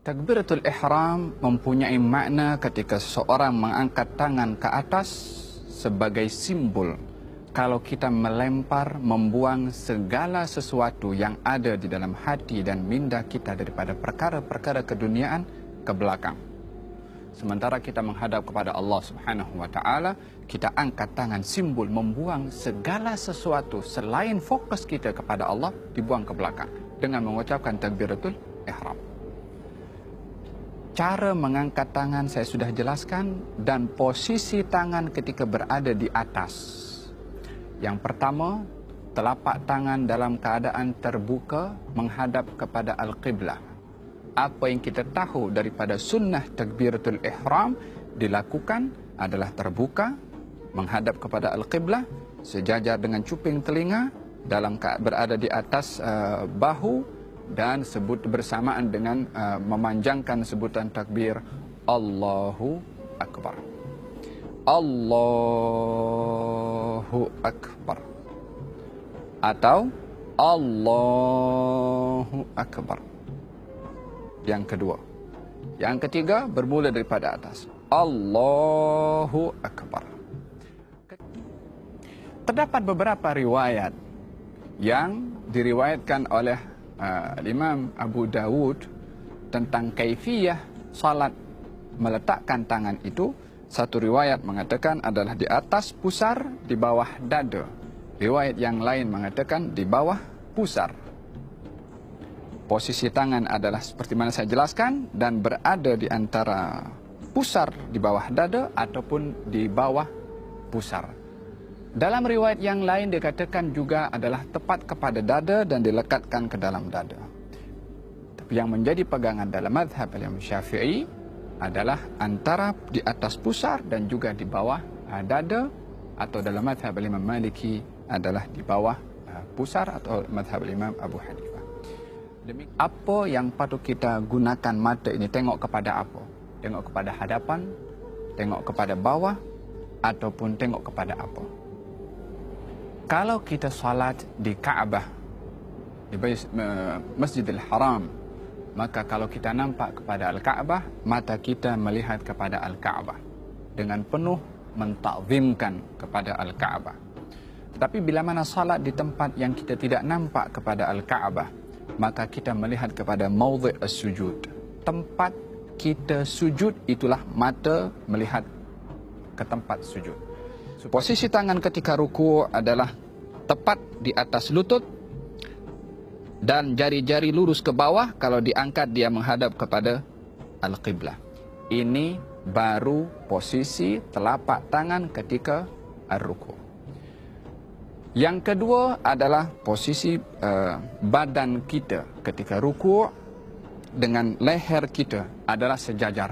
Takbiratul ihram mempunyai makna ketika seseorang mengangkat tangan ke atas sebagai simbol kalau kita melempar, membuang segala sesuatu yang ada di dalam hati dan minda kita daripada perkara-perkara keduniaan ke belakang. Sementara kita menghadap kepada Allah Subhanahu wa taala, kita angkat tangan simbol membuang segala sesuatu selain fokus kita kepada Allah dibuang ke belakang dengan mengucapkan takbiratul ihram. Cara mengangkat tangan saya sudah jelaskan dan posisi tangan ketika berada di atas. Yang pertama, telapak tangan dalam keadaan terbuka menghadap kepada Al-Qiblah. Apa yang kita tahu daripada sunnah takbiratul ihram dilakukan adalah terbuka menghadap kepada Al-Qiblah, sejajar dengan cuping telinga, dalam berada di atas bahu, dan sebut bersamaan dengan memanjangkan sebutan takbir Allahu Akbar. Allahu Akbar atau Allahu Akbar. Yang kedua. Yang ketiga bermula daripada atas. Allahu Akbar. Terdapat beberapa riwayat yang diriwayatkan oleh Imam Abu Dawud tentang kaifiyah salat meletakkan tangan itu. Satu riwayat mengatakan adalah di atas pusar, di bawah dada. Riwayat yang lain mengatakan di bawah pusar. Posisi tangan adalah seperti mana saya jelaskan dan berada di antara pusar di bawah dada ataupun di bawah pusar. Dalam riwayat yang lain dikatakan juga adalah tepat kepada dada dan dilekatkan ke dalam dada. Tapi yang menjadi pegangan dalam mazhab Imam Syafi'i adalah antara di atas pusar dan juga di bawah dada, atau dalam mazhab Imam Maliki adalah di bawah pusar, atau mazhab Imam Abu Hanifah. Apa yang patut kita gunakan mata ini? Tengok kepada apa? Tengok kepada hadapan, tengok kepada bawah, ataupun tengok kepada apa? Kalau kita salat di Kaabah, di Masjidil Haram, maka kalau kita nampak kepada Al-Kaabah, mata kita melihat kepada Al-Kaabah dengan penuh mentakzimkan kepada Al-Kaabah. Tapi bila mana salat di tempat yang kita tidak nampak kepada Al-Kaabah, maka kita melihat kepada maudhi' as-sujud. Tempat kita sujud itulah mata melihat ke tempat sujud. Posisi tangan ketika ruku' adalah tepat di atas lutut dan jari-jari lurus ke bawah. Kalau diangkat dia menghadap kepada Al-Qiblah. Ini baru posisi telapak tangan ketika ar-ruku'. Yang kedua adalah posisi badan kita ketika ruku' dengan leher kita adalah sejajar.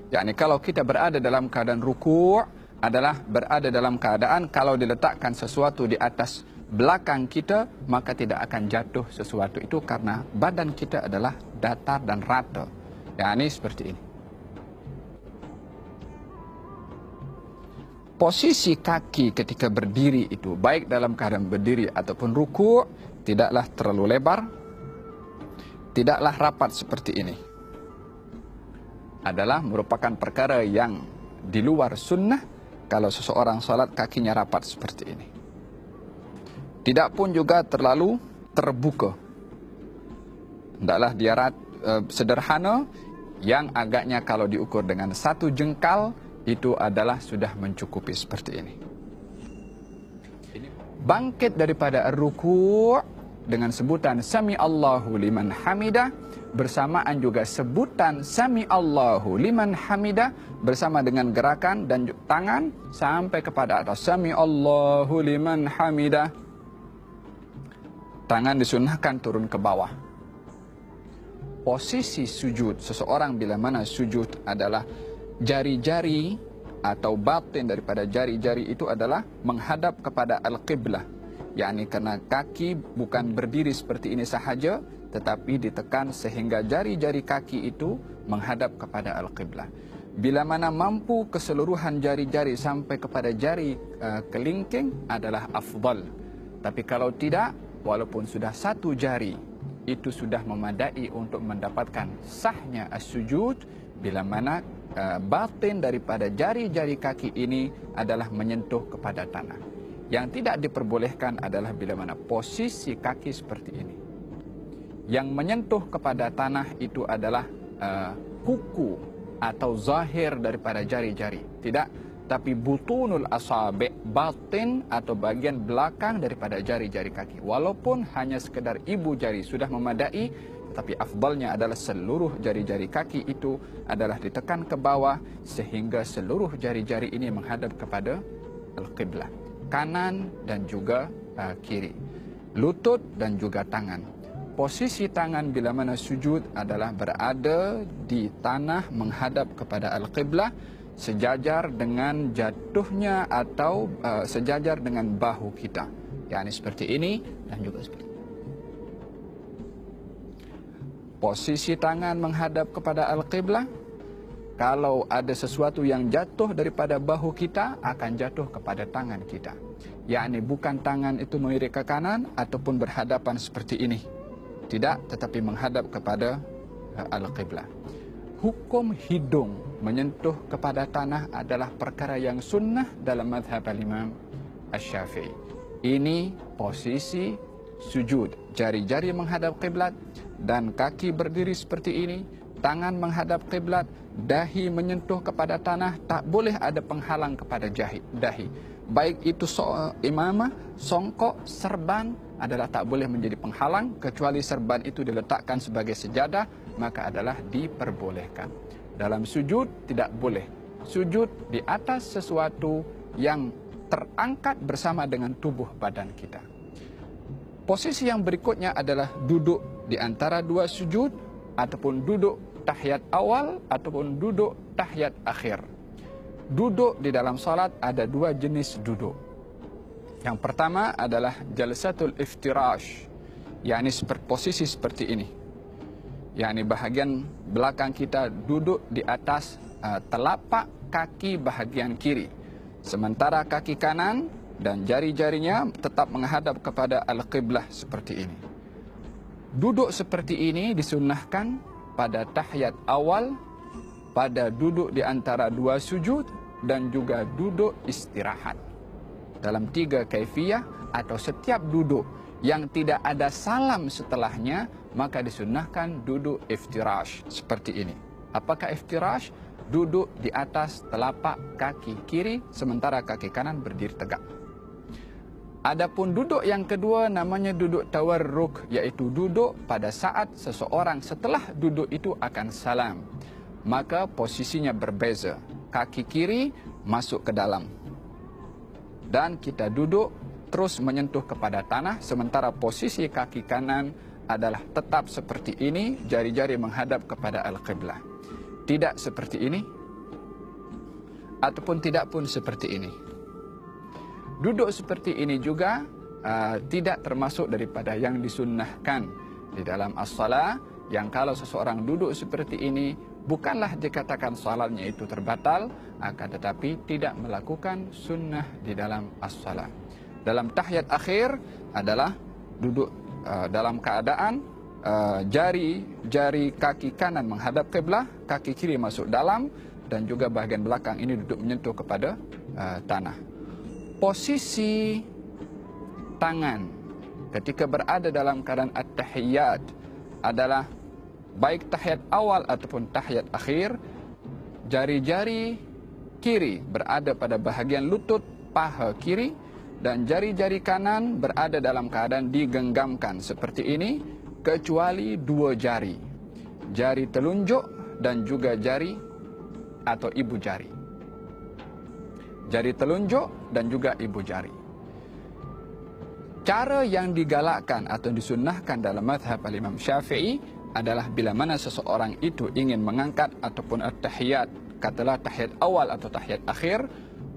Yakni kalau kita berada dalam keadaan ruku' adalah berada dalam keadaan kalau diletakkan sesuatu di atas belakang kita, maka tidak akan jatuh sesuatu itu karena badan kita adalah datar dan rata. Yakni seperti ini. Posisi kaki ketika berdiri itu, baik dalam keadaan berdiri ataupun ruku', tidaklah terlalu lebar, tidaklah rapat seperti ini. Adalah merupakan perkara yang di luar sunnah kalau seseorang salat kakinya rapat seperti ini. Tidak pun juga terlalu terbuka. Hendaklah dia sederhana, yang agaknya kalau diukur dengan satu jengkal itu adalah sudah mencukupi seperti ini. Bangkit daripada ar-ruku' dengan sebutan Sami Allahu liman hamidah, bersamaan juga sebutan Sami Allahu liman hamidah bersama dengan gerakan dan tangan sampai kepada atas. Sami Allahu liman hamidah. Tangan disunnahkan turun ke bawah. Posisi sujud seseorang bila mana sujud adalah jari-jari atau batin daripada jari-jari itu adalah menghadap kepada Al-Qiblah. Yakni karena kaki bukan berdiri seperti ini sahaja, tetapi ditekan sehingga jari-jari kaki itu menghadap kepada Al-Qiblah. Bila mana mampu keseluruhan jari-jari sampai kepada jari kelingking adalah afdal. Tapi kalau tidak, walaupun sudah satu jari itu sudah memadai untuk mendapatkan sahnya as-sujud, bila mana batin daripada jari-jari kaki ini adalah menyentuh kepada tanah. Yang tidak diperbolehkan adalah bila mana posisi kaki seperti ini. Yang menyentuh kepada tanah itu adalah kuku atau zahir daripada jari-jari. Tidak, tapi butunul asabi', batin atau bagian belakang daripada jari-jari kaki. Walaupun hanya sekedar ibu jari sudah memadai, tetapi afdalnya adalah seluruh jari-jari kaki itu adalah ditekan ke bawah sehingga seluruh jari-jari ini menghadap kepada al-qiblah, kanan dan juga kiri, lutut dan juga tangan. Posisi tangan bila mana sujud adalah berada di tanah menghadap kepada al-qiblah, sejajar dengan jatuhnya atau sejajar dengan bahu kita. Yani seperti ini dan juga seperti ini. Posisi tangan menghadap kepada al-qiblah. Kalau ada sesuatu yang jatuh daripada bahu kita, akan jatuh kepada tangan kita. Yakni bukan tangan itu melirik ke kanan ataupun berhadapan seperti ini. Tidak, tetapi menghadap kepada al-qiblah. Hukum hidung menyentuh kepada tanah adalah perkara yang sunnah dalam mazhab al-Imam Asy-Syafi'i. Ini posisi sujud. Jari-jari menghadap qiblat dan kaki berdiri seperti ini. Tangan menghadap qiblat, dahi menyentuh kepada tanah, tak boleh ada penghalang kepada dahi. Baik itu imamah, songkok, serban adalah tak boleh menjadi penghalang, kecuali serban itu diletakkan sebagai sejadah, maka adalah diperbolehkan. Dalam sujud tidak boleh sujud di atas sesuatu yang terangkat bersama dengan tubuh badan kita. Posisi yang berikutnya adalah duduk di antara dua sujud, ataupun duduk tahiyat awal ataupun duduk tahiyat akhir. Duduk di dalam salat ada dua jenis duduk. Yang pertama adalah jalsatul iftirash, yakni posisi seperti ini. Yakni bahagian belakang kita duduk di atas telapak kaki bahagian kiri, sementara kaki kanan dan jari-jarinya tetap menghadap kepada al-qiblah seperti ini. Duduk seperti ini disunnahkan pada tahiyat awal, pada duduk di antara dua sujud, dan juga duduk istirahat. Dalam 3 kaifiyah atau setiap duduk yang tidak ada salam setelahnya, maka disunnahkan duduk iftirash seperti ini. Apakah iftirash? Duduk di atas telapak kaki kiri, sementara kaki kanan berdiri tegak. Adapun duduk yang kedua namanya duduk tawarruk, yaitu duduk pada saat seseorang setelah duduk itu akan salam. Maka posisinya berbeza. Kaki kiri masuk ke dalam. Dan kita duduk terus menyentuh kepada tanah, sementara posisi kaki kanan adalah tetap seperti ini, jari-jari menghadap kepada al-qiblah. Tidak seperti ini, ataupun tidak pun seperti ini. Duduk seperti ini juga tidak termasuk daripada yang disunnahkan di dalam as-salah, yang kalau seseorang duduk seperti ini bukanlah dikatakan salatnya itu terbatal, akan tetapi tidak melakukan sunnah di dalam as-salah. Dalam tahiyat akhir adalah duduk dalam keadaan jari kaki kanan menghadap kiblah, kaki kiri masuk dalam, dan juga bahagian belakang ini duduk menyentuh kepada tanah. Posisi tangan ketika berada dalam keadaan at-tahiyyat adalah baik tahiyat awal ataupun tahiyat akhir, jari-jari kiri berada pada bahagian lutut paha kiri, dan jari-jari kanan berada dalam keadaan digenggamkan seperti ini, kecuali 2 jari, jari telunjuk dan juga jari atau ibu jari. Jari telunjuk dan juga ibu jari. Cara yang digalakkan atau disunnahkan dalam mazhab al-Imam Syafi'i adalah bila mana seseorang itu ingin mengangkat ataupun at-tahiyat, katalah tahiyat awal atau tahiyat akhir,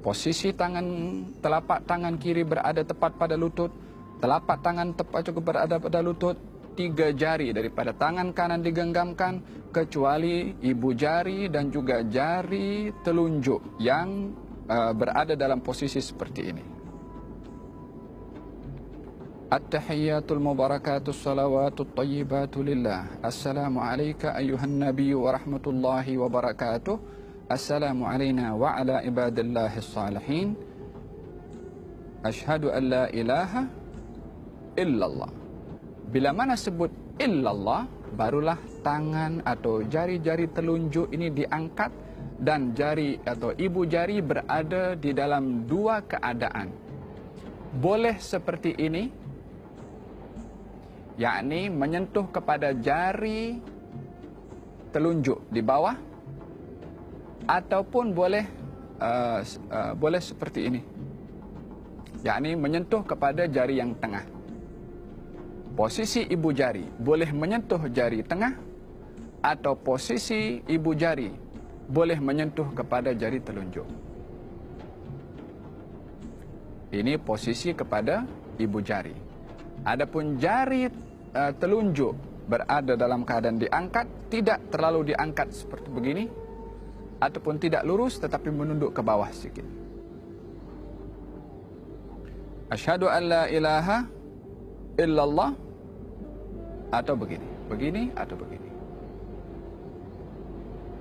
posisi telapak tangan kiri berada tepat pada lutut, telapak tangan tepat juga berada pada lutut, 3 jari daripada tangan kanan digenggamkan, kecuali ibu jari dan juga jari telunjuk yang berada dalam posisi seperti ini. At-tahiyyatul mubarakatus salawatut tayyibatu lillah. Assalamu alayka ayyuhan nabiyyu wa rahmatullahi wa barakatuh. Assalamu alayna wa ala ibadillahis salihin. Ashhadu an la ilaha illallah. Bila mana sebut illallah, barulah tangan atau jari-jari telunjuk ini diangkat dan jari atau ibu jari berada di dalam dua keadaan. Boleh seperti ini, yakni menyentuh kepada jari telunjuk di bawah, ataupun boleh seperti ini, yakni menyentuh kepada jari yang tengah. Posisi ibu jari boleh menyentuh jari tengah, atau posisi ibu jari boleh menyentuh kepada jari telunjuk. Ini posisi kepada ibu jari. Adapun jari telunjuk berada dalam keadaan diangkat, tidak terlalu diangkat seperti begini, ataupun tidak lurus tetapi menunduk ke bawah sedikit. Asyhadu an la ilaha illallah, atau begini atau begini.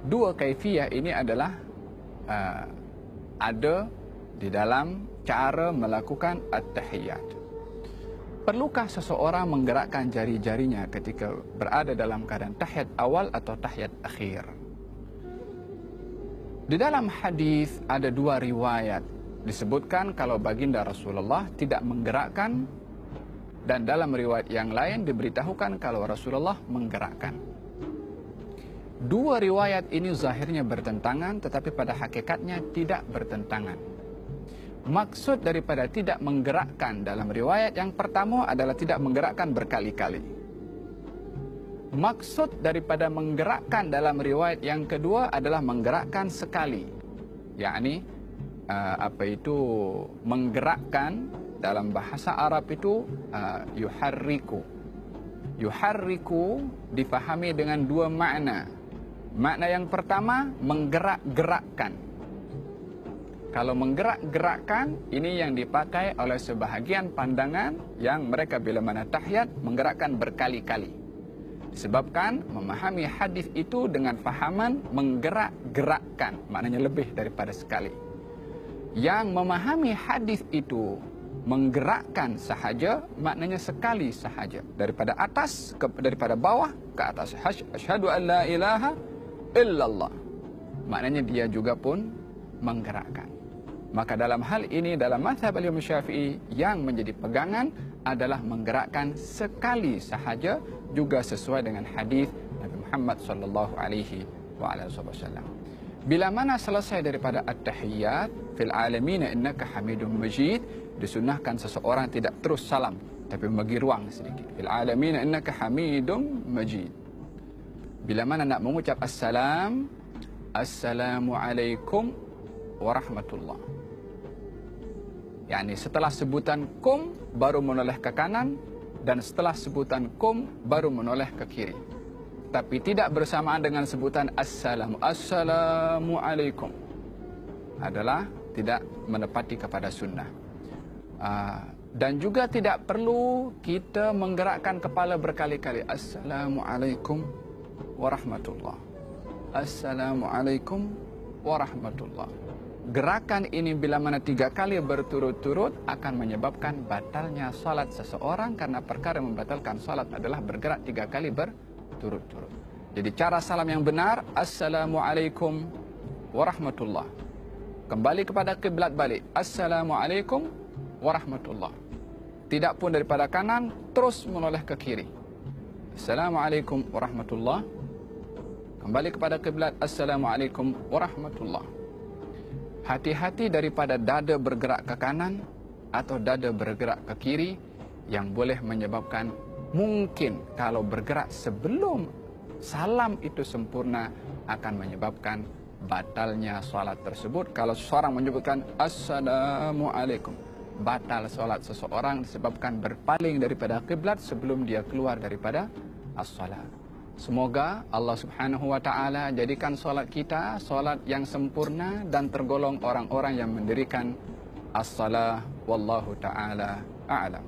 Dua kaifiyah ini adalah ada di dalam cara melakukan at-tahiyyat. Perlukah seseorang menggerakkan jari-jarinya ketika berada dalam keadaan tahiyat awal atau tahiyat akhir? Di dalam hadis ada dua riwayat disebutkan kalau baginda Rasulullah tidak menggerakkan, dan dalam riwayat yang lain diberitahukan kalau Rasulullah menggerakkan. Dua riwayat ini zahirnya bertentangan, tetapi pada hakikatnya tidak bertentangan. Maksud daripada tidak menggerakkan dalam riwayat yang pertama adalah tidak menggerakkan berkali-kali. Maksud daripada menggerakkan dalam riwayat yang kedua adalah menggerakkan sekali. Yakni menggerakkan dalam bahasa Arab itu yuharriku. Yuharriku difahami dengan dua makna. Makna yang pertama, menggerak-gerakkan. Kalau menggerak-gerakkan, ini yang dipakai oleh sebahagian pandangan yang mereka bila mana tahiyat menggerakkan berkali-kali. Disebabkan memahami hadis itu dengan fahaman menggerak-gerakkan, maknanya lebih daripada sekali. Yang memahami hadis itu menggerakkan sahaja, maknanya sekali sahaja, daripada atas daripada bawah ke atas. Asyhadu an la ilaha illallah, maknanya dia juga pun menggerakkan. Maka dalam hal ini, dalam mazhab Imam Syafi'i, yang menjadi pegangan adalah menggerakkan sekali sahaja, juga sesuai dengan hadis Nabi Muhammad sallallahu alaihi wasallam. Bila mana selesai daripada at-tahiyyat, fil alamin innaka hamidum majid, disunahkan seseorang tidak terus salam, tapi membagi ruang sedikit. Fil alamin innaka hamidum majid. Bila mana nak mengucap assalam, assalamualaikum warahmatullah. Yani setelah sebutan kum baru menoleh ke kanan, dan setelah sebutan kum baru menoleh ke kiri. Tapi tidak bersamaan dengan sebutan assalamualaikum. Adalah tidak menepati kepada sunnah. Dan juga tidak perlu kita menggerakkan kepala berkali-kali. Assalamualaikum warahmatullah. Assalamualaikum warahmatullah. Gerakan ini bila mana 3 kali berturut-turut akan menyebabkan batalnya salat seseorang, karena perkara membatalkan salat adalah bergerak 3 kali berturut-turut. Jadi cara salam yang benar, assalamualaikum warahmatullah. Kembali kepada kiblat balik, assalamualaikum warahmatullah. Tidak pun daripada kanan terus menoleh ke kiri. Assalamualaikum warahmatullah. Kembali kepada kiblat, assalamualaikum warahmatullah. Hati-hati daripada dada bergerak ke kanan atau dada bergerak ke kiri, yang boleh menyebabkan, mungkin kalau bergerak sebelum salam itu sempurna, akan menyebabkan batalnya salat tersebut. Kalau seseorang menyebutkan assalamualaikum, batal salat seseorang disebabkan berpaling daripada kiblat sebelum dia keluar daripada as-salat. Semoga Allah Subhanahu wa taala jadikan solat kita solat yang sempurna dan tergolong orang-orang yang mendirikan as-salah. Wallahu taala a'lam.